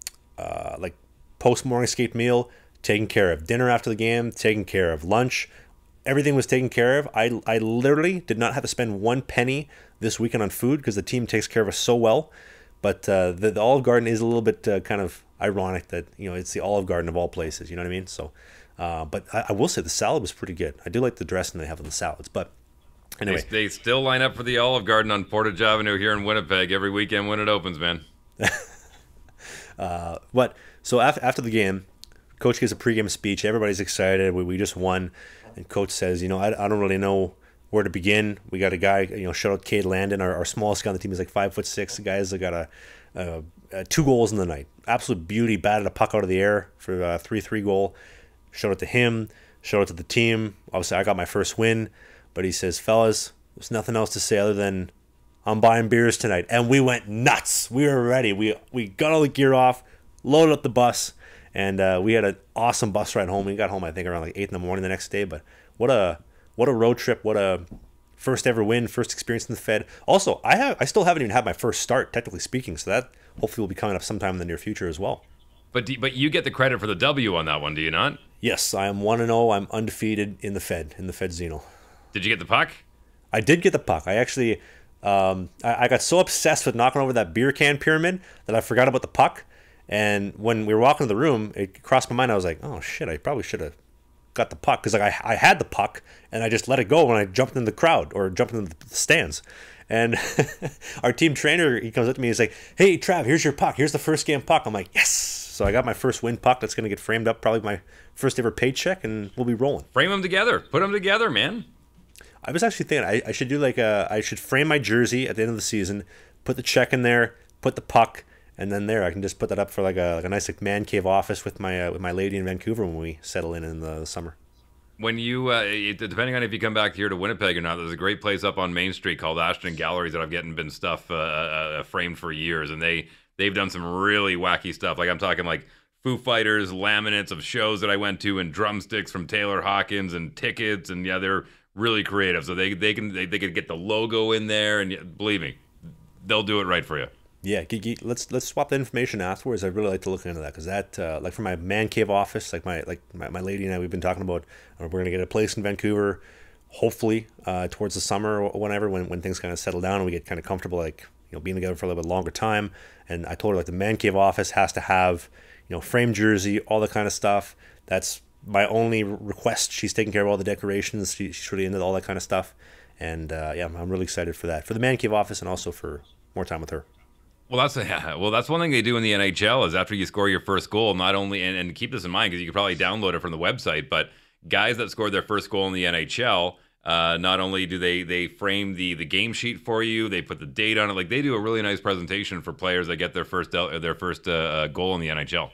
A: like post morning skate meal, taken care of. Dinner after the game, taken care of. Lunch, everything was taken care of. I literally did not have to spend one penny this weekend on food because the team takes care of us so well. But the Olive Garden is a little bit kind of ironic that, it's the Olive Garden of all places. You know what I mean? So, but I will say the salad was pretty good. I do like the dressing they have on the salads. But anyway,
B: they still line up for the Olive Garden on Portage Avenue here in Winnipeg every weekend when it opens, man.
A: So after the game, Coach gives a pregame speech. Everybody's excited. We just won, and Coach says, I don't really know where to begin. We got a guy, shout out Cade Landon, our smallest guy on the team. Is like 5'6". The guy's got a 2 goals in the night. Absolute beauty. Batted a puck out of the air for a 3-3 goal. Shout out to him. Shout out to the team. Obviously, I got my first win. But he says, fellas, there's nothing else to say other than I'm buying beers tonight. And we went nuts. We were ready. We got all the gear off, loaded up the bus, and we had an awesome bus ride home. We got home, I think, around like 8 in the morning the next day. But what a road trip. What a first ever win, first experience in the Fed. Also, I still haven't even had my first start, technically speaking, so that hopefully will be coming up sometime in the near future as well.
B: But you get the credit for the W on that one, do you not?
A: Yes, I am 1-0. I'm undefeated in the FED-Zino.
B: Did you get the puck?
A: I did get the puck. I actually, I got so obsessed with knocking over that beer can pyramid that I forgot about the puck. And when we were walking to the room, it crossed my mind. I was like, oh shit, I probably should have got the puck, because like I had the puck and I just let it go when I jumped in the crowd or jumped in the stands. And our team trainer, he comes up to me, he's like, hey Trav, here's your puck, here's the first game puck. I'm like, yes. So I got my first win puck that's going to get framed up, probably my first ever paycheck, and we'll be rolling.
B: Frame them together, put them together, man.
A: I was actually thinking I should do like I should frame my jersey at the end of the season, put the check in there, put the puck, and then there I can just put that up for like a nice like man cave office with my lady in Vancouver when we settle in the summer.
B: When you, depending on if you come back here to Winnipeg or not, there's a great place up on Main Street called Ashton Galleries that I've been stuff framed for years, and they've done some really wacky stuff. Like I'm talking like Foo Fighters laminates of shows that I went to, and drumsticks from Taylor Hawkins, and tickets, and yeah, they're really creative. So they could get the logo in there, and believe me, they'll do it right for you.
A: Yeah, let's swap the information afterwards. I'd really like to look into that, because that like for my man cave office, like my lady and I, we've been talking about we're gonna get a place in Vancouver, hopefully towards the summer or whenever when things kind of settle down and we get kind of comfortable, like being together for a little bit longer time. And I told her like the man cave office has to have framed jersey, all that kind of stuff. That's my only request. She's taking care of all the decorations. She's really into all that kind of stuff. And yeah, I'm really excited for that, for the man cave office, and also for more time with her.
B: Well, that's one thing they do in the NHL is after you score your first goal, not only and keep this in mind because you could probably download it from the website, but guys that scored their first goal in the NHL, not only do they frame the game sheet for you, they put the date on it. Like they do a really nice presentation for players that get their first goal in the NHL.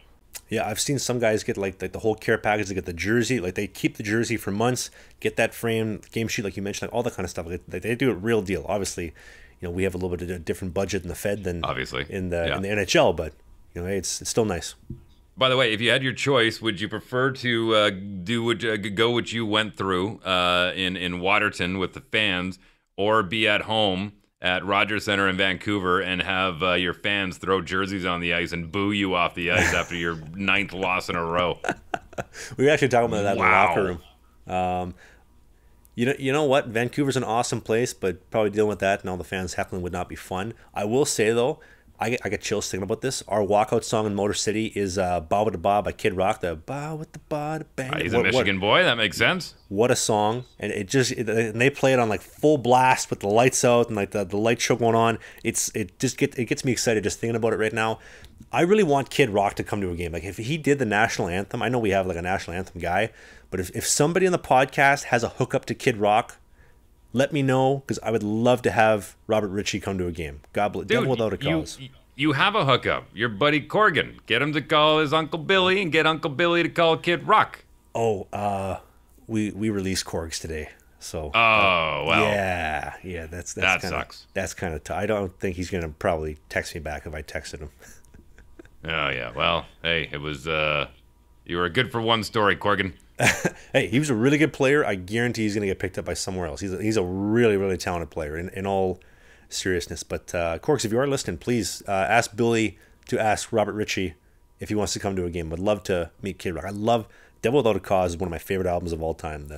B: Yeah,
A: I've seen some guys get like the whole care package. They get the jersey, like they keep the jersey for months, get that framed game sheet, like you mentioned, like all that kind of stuff. Like, they do it real deal. Obviously, we have a little bit of a different budget in the Fed than
B: obviously
A: in the NHL, but it's still nice.
B: By the way, if you had your choice, would you prefer to go what you went through in Waterton with the fans, or be at home at Rogers Centre in Vancouver and have your fans throw jerseys on the ice and boo you off the ice after your 9th loss in a row?
A: We were actually talking about that in the locker room. You know what? Vancouver's an awesome place, but probably dealing with that and all the fans heckling would not be fun. I will say, though, I get chills thinking about this. Our walkout song in Motor City is Ba With The Ba by Kid Rock. The Ba With The Ba, the bang.
B: He's a Michigan boy. That makes sense.
A: What a song. And and they play it on like full blast with the lights out and like the light show going on. It gets me excited just thinking about it right now. I really want Kid Rock to come to a game. Like if he did the national anthem, I know we have like a national anthem guy, but if somebody on the podcast has a hookup to Kid Rock, let me know, because I would love to have Robert Ritchie come to a game. God bless. Devil without a cause.
B: You have a hookup. Your buddy Corgan. Get him to call his Uncle Billy, and get Uncle Billy to call Kid Rock.
A: Oh, we released Corgs today. So
B: well.
A: Yeah, that
B: sucks.
A: That's kind of tough. I don't think he's gonna probably text me back if I texted him.
B: Oh yeah. Well, hey, it was you were good for one story, Corgan.
A: Hey, he was a really good player. I guarantee he's gonna get picked up by somewhere else. He's a really, really talented player in all seriousness. But Corks, if you are listening, please ask Billy to ask Robert Ritchie if he wants to come to a game. I'd love to meet Kid Rock. I love Devil Without a Cause. Is one of my favorite albums of all time.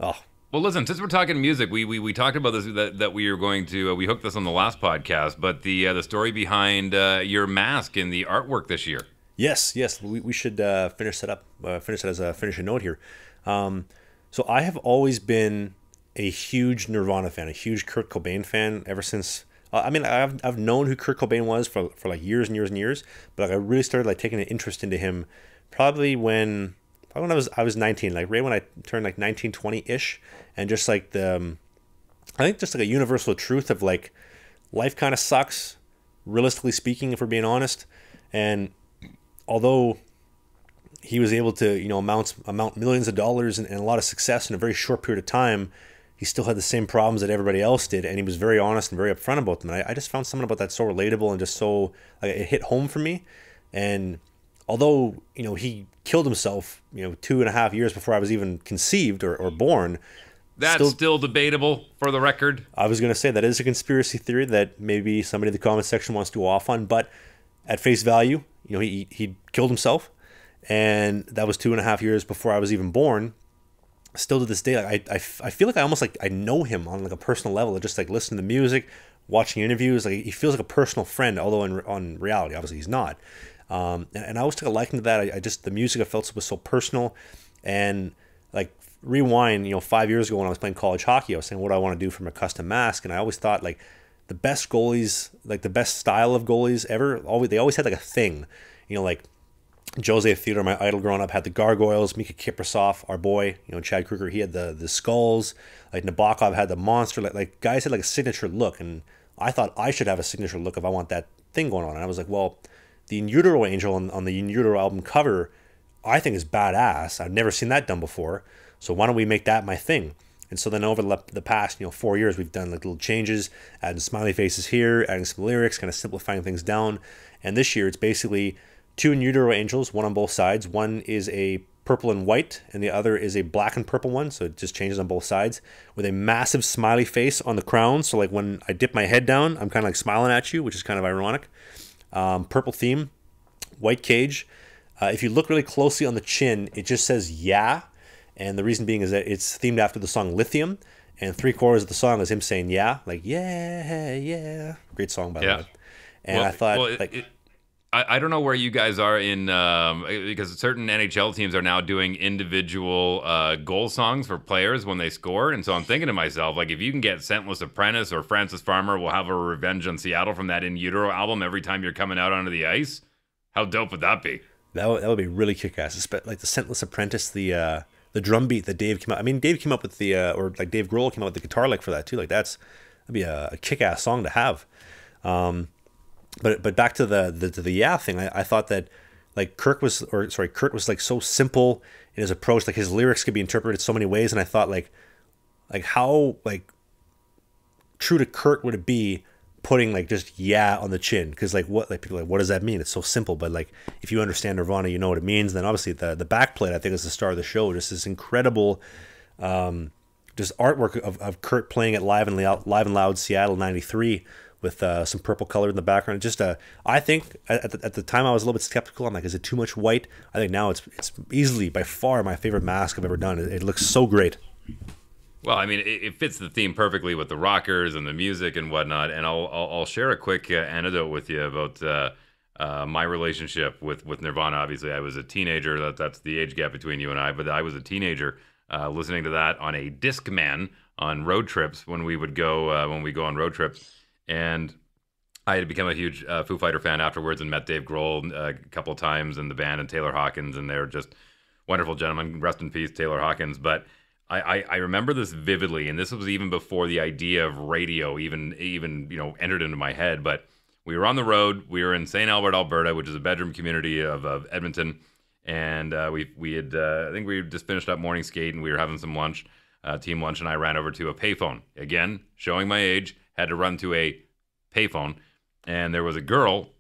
A: Well,
B: listen, since we're talking music, we talked about this that we are going to we hooked this on the last podcast, but the story behind your mask and the artwork this year.
A: Yes, we should finish that up. Finish that as a finishing note here. So I have always been a huge Nirvana fan, a huge Kurt Cobain fan ever since. I've known who Kurt Cobain was for like years and years and years, but like I really started like taking an interest into him probably when I was 19, like right when I turned like 19, 20-ish, and just like I think just like a universal truth of like life kind of sucks, realistically speaking, if we're being honest. And although he was able to amount millions of dollars and a lot of success in a very short period of time, he still had the same problems that everybody else did, and he was very honest and very upfront about them. And I just found something about that so relatable and just so it hit home for me. And although he killed himself 2.5 years before I was even conceived or born,
B: that's still debatable, for the record.
A: I was going to say that is a conspiracy theory that maybe somebody in the comment section wants to go off on, but at face value, he killed himself. and that was 2.5 years before I was even born. Still to this day, like I feel like I almost like I know him on like a personal level. Just like listening to music, watching interviews, like he feels like a personal friend. Although on reality, obviously he's not. And I always took a liking to that. I just the music I felt was so personal, and like rewind, 5 years ago when I was playing college hockey, I was saying what do I want to do for my custom mask, and I always thought like the best goalies, like the best style of goalies ever, they always had like a thing, like Jose Theodore, my idol growing up, had the gargoyles. Mika Kiprasov, our boy, Chad Kruger, he had the skulls. Like Nabokov had the monster. Like guys had like a signature look, and I thought I should have a signature look if I want that thing going on. And I was like, well, the In Utero Angel on the In Utero album cover, I think is badass. I've never seen that done before. So why don't we make that my thing? And so then over the past 4 years, we've done like little changes, adding smiley faces here, adding some lyrics, kind of simplifying things down. And this year it's basically 2 In Utero Angels, one on both sides. One is a purple and white, and the other is a black and purple one, so it just changes on both sides, with a massive smiley face on the crown. So like when I dip my head down, I'm kind of like smiling at you, which is kind of ironic. Purple theme, white cage. If you look really closely on the chin, it just says yeah, and the reason being is that it's themed after the song Lithium, and 3/4 of the song is him saying yeah, like yeah. Great song, by the way. And I thought
B: I don't know where you guys are in because certain NHL teams are now doing individual goal songs for players when they score, and so I'm thinking to myself, like, if you can get "Scentless Apprentice" or "Francis Farmer Will Have a Revenge on Seattle" from that In Utero album every time you're coming out onto the ice, how dope would that be?
A: That would be really kick-ass. Like the "Scentless Apprentice," the drum beat that Dave came out. I mean, Dave came up with or like Dave Grohl came out with the guitar lick for that too. Like that'd be a kick-ass song to have. But back to the yeah thing, I thought that like Kurt was like so simple in his approach. Like his lyrics could be interpreted so many ways, and I thought like how like true to Kurt would it be putting like just yeah on the chin? Because like people are like, what does that mean? It's so simple, but like if you understand Nirvana, you know what it means. Then obviously the backplate, I think, is the star of the show. Just this incredible just artwork of Kurt playing at Live and Loud Seattle '93. With some purple color in the background. Just I think at the time I was a little bit skeptical. I'm like, is it too much white? I think now it's easily by far my favorite mask I've ever done. It looks so great.
B: Well, I mean, it fits the theme perfectly with the rockers and the music and whatnot. And I'll share a quick anecdote with you about my relationship with Nirvana. Obviously, I was a teenager. That's the age gap between you and I. But I was a teenager listening to that on a Discman on road trips when we go on road trips. And I had become a huge Foo Fighter fan afterwards and met Dave Grohl a couple of times in the band and Taylor Hawkins, and they're just wonderful gentlemen. Rest in peace, Taylor Hawkins. But I remember this vividly, and this was even before the idea of radio even entered into my head. But we were on the road. We were in St. Albert, Alberta, which is a bedroom community of Edmonton, and we had I think we just finished up morning skate, and we were having some lunch, team lunch, and I ran over to a payphone. Again, showing my age. Had to run to a payphone, and there was a girl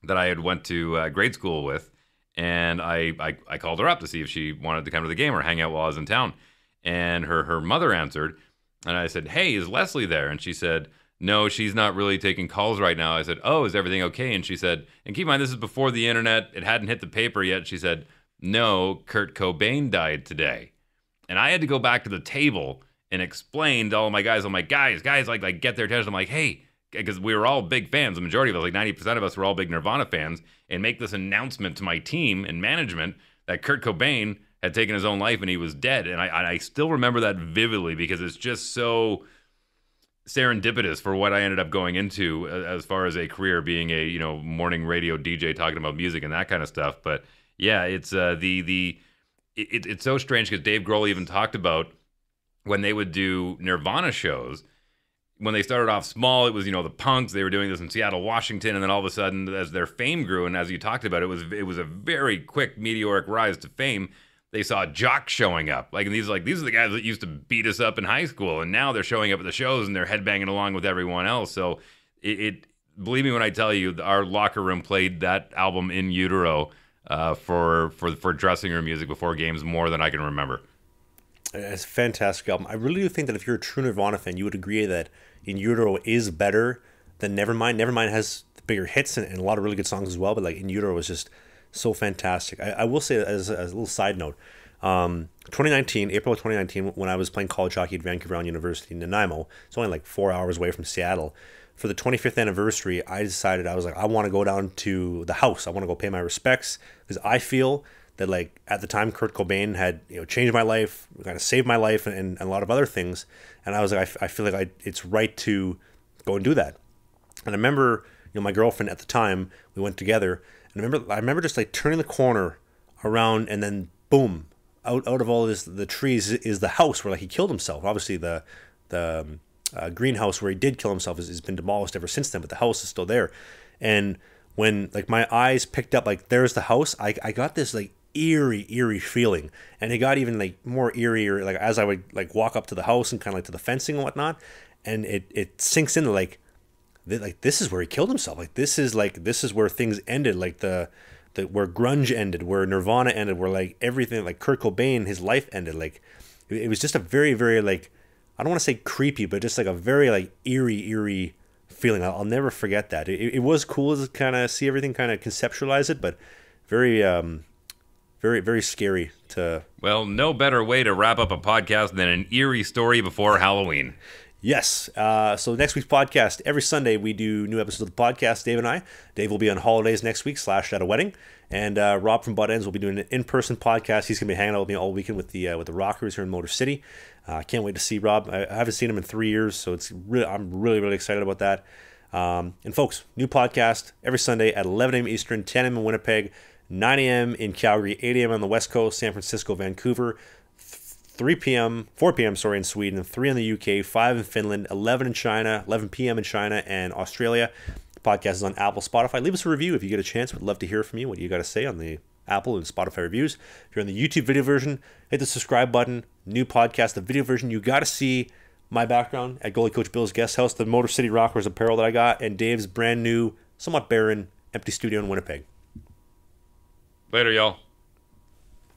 B: that I had went to grade school with, and I called her up to see if she wanted to come to the game or hang out while I was in town, and her mother answered, and I said, "Hey, is Leslie there?" And she said, "No, she's not really taking calls right now." I said, "Oh, is everything okay?" And she said, and keep in mind, this is before the internet, it hadn't hit the paper yet. She said, "No, Kurt Cobain died today." And I had to go back to the table and explained to all my guys, I'm like, guys, like get their attention. I'm like, hey, because we were all big fans. The majority of us, like 90% of us, were all big Nirvana fans, and make this announcement to my team and management that Kurt Cobain had taken his own life and he was dead. And I still remember that vividly because it's just so serendipitous for what I ended up going into as far as a career, being a morning radio DJ talking about music and that kind of stuff. But yeah, it's it's so strange because Dave Grohl even talked about when they would do Nirvana shows, when they started off small, it was, the punks. They were doing this in Seattle, Washington, and then all of a sudden, as their fame grew, and as you talked about, it was a very quick meteoric rise to fame. They saw jocks showing up, these are the guys that used to beat us up in high school, and now they're showing up at the shows and they're headbanging along with everyone else. So believe me when I tell you, our locker room played that album In Utero for dressing room music before games more than I can remember.
A: It's a fantastic album. I really do think that if you're a true Nirvana fan, you would agree that In Utero is better than Nevermind. Nevermind has the bigger hits and a lot of really good songs as well, but like In Utero is just So fantastic. I will say, as a little side note, 2019, April of 2019, when I was playing college hockey at Vancouver Island University in Nanaimo, it's only like 4 hours away from Seattle. For the 25th anniversary, I decided, I was like, I want to go down to the house. I want to go pay my respects, because I feel that, like, at the time, Kurt Cobain had, you know, changed my life, kind of saved my life, and a lot of other things. And I was like, I feel like it's right to go and do that. And I remember, you know, my girlfriend at the time, we went together, and I remember just like turning the corner around, and then boom, out of all this, the trees is the house where, like, he killed himself. Obviously, the greenhouse where he did kill himself has been demolished ever since then, but the house is still there. And when, like, my eyes picked up, like, there's the house, I got this, like, eerie feeling. And it got even, like, more eerie, like, as I would, like, walk up to the house and kind of like to the fencing and whatnot, and it sinks in, like this is where he killed himself. Like, this is where things ended, like the where grunge ended, where Nirvana ended, where, like, everything, like, Kurt Cobain, his life ended. Like, it was just a very, very, like, I don't want to say creepy, but just like a very, like, eerie feeling. I'll never forget that. It was cool to kind of see everything, kind of conceptualize it, but very, very, very scary to...
B: Well, no better way to wrap up a podcast than an eerie story before Halloween.
A: Yes. So next week's podcast, every Sunday we do new episodes of the podcast, Dave and I. Dave will be on holidays next week / at a wedding. And Rob from Butt Ends will be doing an in-person podcast. He's going to be hanging out with me all weekend with the Rockers here in Motor City. I can't wait to see Rob. I haven't seen him in 3 years, so I'm really excited about that. And folks, new podcast every Sunday at 11 a.m. Eastern, 10 a.m. in Winnipeg, 9 a.m. in Calgary, 8 a.m. on the West Coast, San Francisco, Vancouver, 4 p.m. in Sweden, 3 in the UK, 5 in Finland, 11 in China, 11 p.m. in China and Australia. The podcast is on Apple, Spotify. Leave us a review if you get a chance. We'd love to hear from you, what you got to say on the Apple and Spotify reviews. If you're on the YouTube video version, hit the subscribe button. New podcast, the video version. You got to see my background at Goalie Coach Bill's guest house, the Motor City Rockers apparel that I got, and Dave's brand new, somewhat barren, empty studio in Winnipeg.
B: Later, y'all.